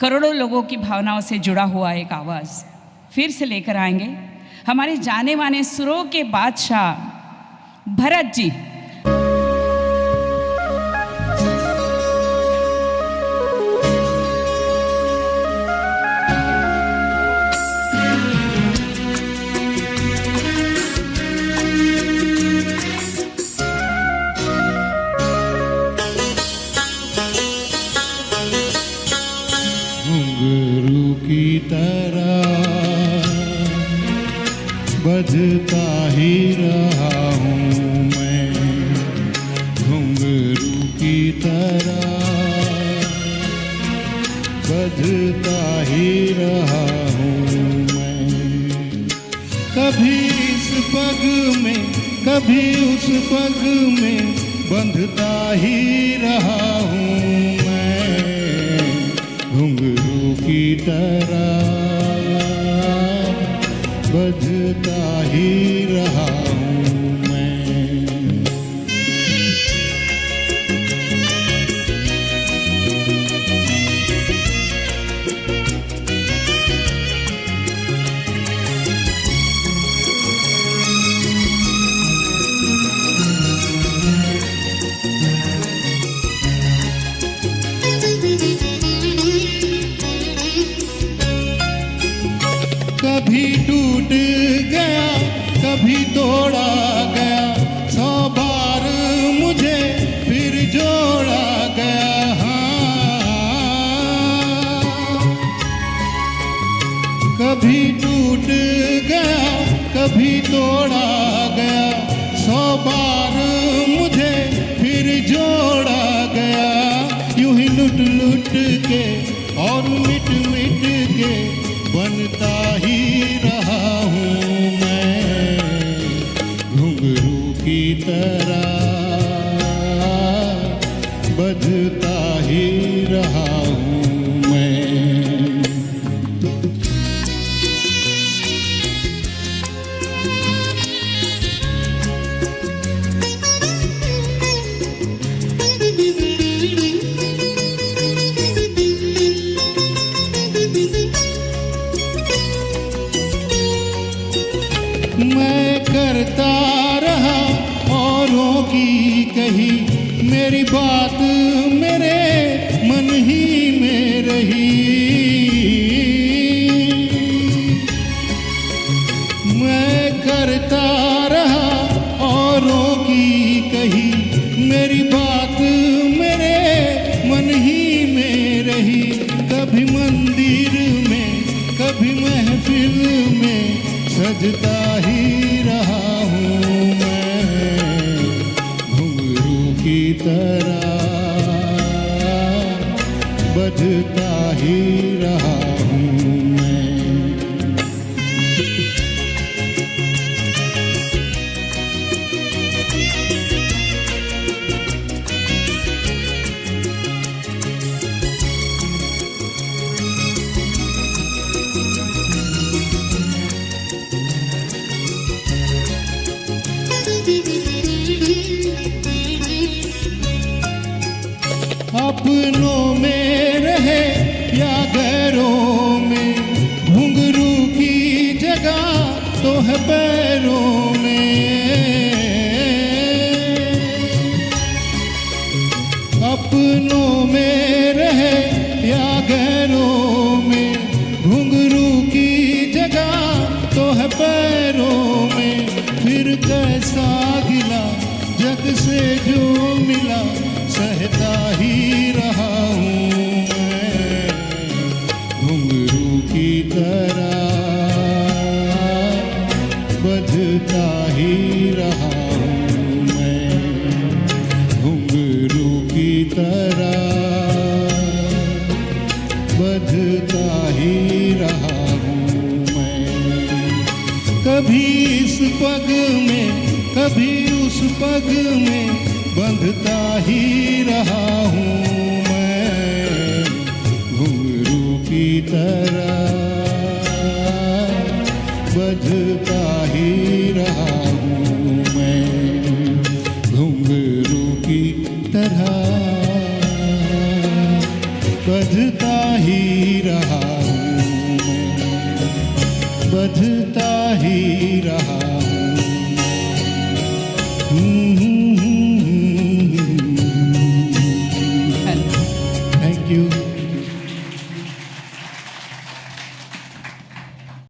करोड़ों लोगों की भावनाओं से जुड़ा हुआ एक आवाज़ फिर से लेकर आएंगे हमारे जाने माने सुरों के बादशाह भरत जी। घुंघरू की तरह बजता ही रहा हूँ मैं, घुंघरू की तरह बजता ही रहा हूँ मैं। कभी इस पग में कभी उस पग में बंधता ही रहा हूँ मैं, घुंघरू की तरह बजता ही रहा हूँ मैं। कभी टूट गया कभी तोड़ा गया, 100 बार मुझे फिर जोड़ा गया। हाँ, कभी टूट गया कभी तोड़ा गया, 100 बार मुझे फिर जोड़ा गया। यूं ही लुट लुट के और मिट मिट के बनता ही रहा हूँ मैं, घुंघरू की तरह बजता ही रहा हूँ मैं। मैं करता रहा औरों की कही, मेरी बात मेरे मन ही में रही। मैं करता रहा औरों की कही, मेरी बात मेरे मन ही में रही। कभी मंदिर में कभी महफिल में सजता ही रहा हूँ मैं, घुंघरू की तरह बजता ही रहा हूँ मैं। अपनों में रहे या गैरों में, घुंघरू की जगह तो है पैरों में। अपनों में रहे या गैरों में, घुंघरू की जगह तो है पैरों में। फिर कैसा गिला जग से जो मिला, सहता ही रहा हूँ मैं, घुंघरू की तरह बजता ही रहा हूँ मैं, घुंघरू की तरह बजता ही रहा हूँ मैं। कभी इस पग में कभी उस पग में बंधता ही रहा हूँ मैं, घुंघरू की तरह बजता ही रहा हूँ मैं, घुंघरू की तरह बजता ही रहा हूँ मैं, बजता ही रहा